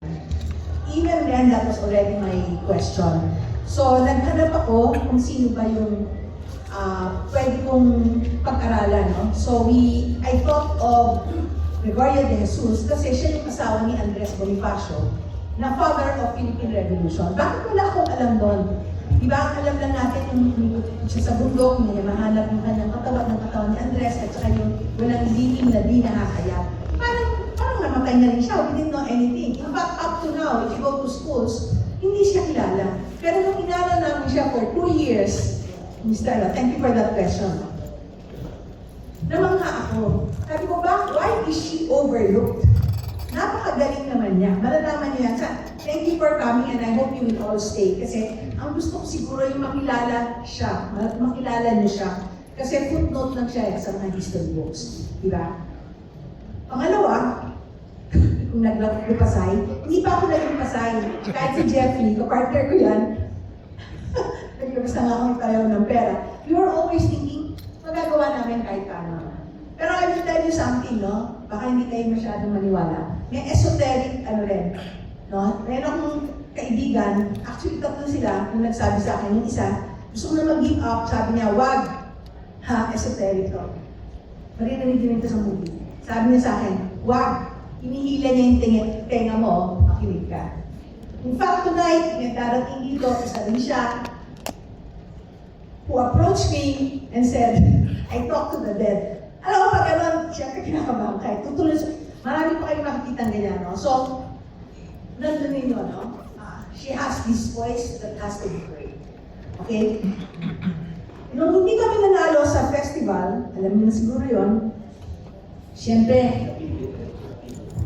Even then, that was already my question. So, naghanap ako kung sino ba yung pwede kong pag-aralan. No? So, I thought of Gregorio de Jesus kasi siya yung asawa ni Andres Bonifacio na father of Philippine Revolution. Bakit wala akong alam doon? Diba, ang alam lang natin yung siya sa bundok, niya mahanap yung kanyang katawan ni Andres at saka yung walang living na di nakakaya. Parang namatay na rin siya, we didn't know anything. In fact, up to now, if you go to schools, hindi siya kilala. Pero nung inaral namin siya for 2 years, Mr. Ella, thank you for that question. Namangha ako. Sabi ko ba, why is she overlooked? Napakagaling naman niya. Malalaman niya yan. Thank you for coming and I hope you will all stay. Kasi ang gusto ko siguro yung makilala siya. Makilala niyo siya. Kasi footnote lang siya sa mga history books. Diba? Pangalawa, kung naglapasay, hindi pa ako naging pasay. Kahit si Jeffrey, kapartner ko yan, naglabas na nga akong tayo ng pera. You are always thinking, magagawa namin kahit paano. Pero I will tell you something, no? Baka hindi kayo masyadong maniwala. May esoteric, no? Meron akong kaibigan, actually tatlo sila, nung nagsabi sa akin, yung isa, gusto ko na mag-give up, sabi niya, wag, ha, esoteric to. Marinig din ito sa movie. Sabi niya sa akin, wag, hinihila niya yung tenga mo, makinig ka. In fact, tonight, may darating dito, isa rin siya, who approached me and said, I talk to the dead. Alam mo pag gano'n, siyempre kinakabahan kahit tutuloy sa... Marami pa kayong makikita ng ganyan, no? So, nandun ninyo, no? She has this voice that has to be great. Okay? Nung hindi kami nanalo sa festival, alam niyo na siguro yun, siyempre,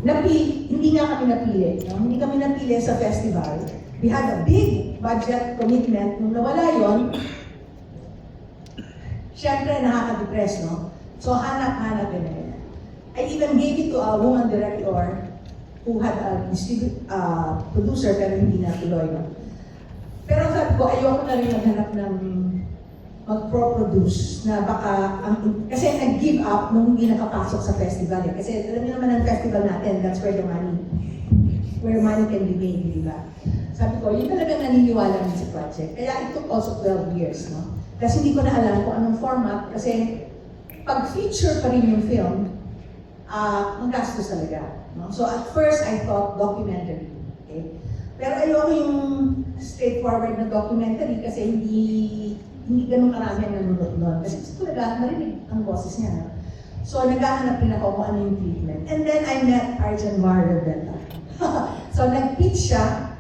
hindi nga kami napili. No? Hindi kami napili sa festival. We had a big budget commitment. Nung nawala yun, siyempre nakaka-depress, no? So hanap-hanap din. I even gave it to a woman director who had a producer pero hindi natuloy, no? Pero sabi ko, ayoko na rin maghanap ng mag-pro-produce na baka, kasi nag-give up nung hindi nakapasok sa festival. Eh. Kasi alam niyo naman ang festival natin, that's where where money can be made, di ba? Sabi ko, yun talagang naniniwala niya sa project. Kaya it took also 12 years, no? Kasi hindi ko na alam kung anong format, kasi pag feature pa rin yung film, ang gastos talaga. No? So at first, I thought documentary. Okay? Pero ayoko yung straightforward na documentary kasi hindi ganun karami ang nanonood nun. Kasi talaga, marinig ang boses niya. No? So naghahanap rin ako kung ano yung treatment. And then I met Arjan Marabella. So nag-pitch siya.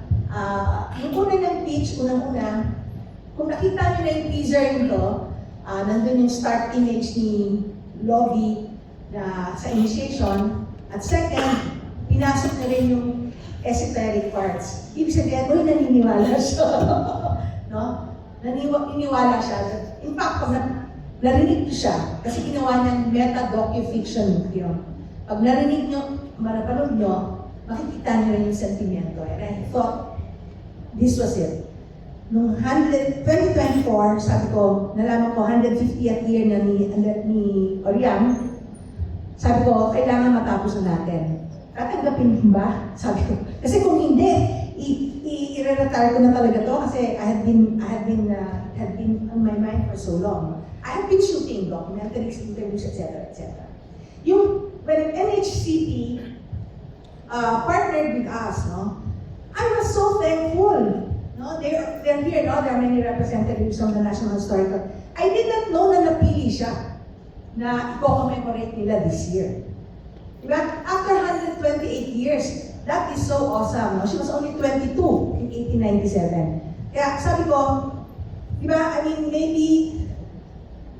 Yung una niyang pitch, unang-una, kung nakita niyo na yung teaser nito, nandun yung start image ni Lovie na sa initiation. At second, pinasok na rin yung esoteric parts. Ibig sabihin, naniniwala siya. No? Naniniwala siya. In fact, pag narinig ko siya, kasi ginawa niyang meta-docu-fiction film. Pag narinig niyo, marapanood niyo, makikita niyo rin yung sentimento. And I thought, this was it. Noong 2024, sabi ko, nalaman ko 150th year na ni Oriam, sabi ko, kailangan matapos na natin. Tatanggapin ba? Sabi ko. Kasi kung hindi, i-retire ko na talaga to kasi I had been on my mind for so long. I have been shooting documentaries, interviews, etc. etc. When NHCP partnered with us, no, I was so thankful. No, they're here, no? There are many representatives from the National Historical. I did not know na napili siya na i-commemorate nila this year. Diba? After 128 years, that is so awesome. No? She was only 22 in 1897. Kaya sabi ko, diba, I mean, maybe,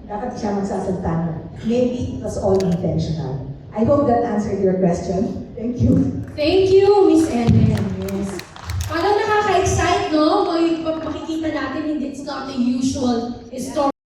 dapat siya magsasalta. Maybe it was all intentional. I hope that answered your question. Thank you. Thank you, Miss Ellen. Yes. Parang nakaka-excite, no? Makikita natin, it's not the usual story.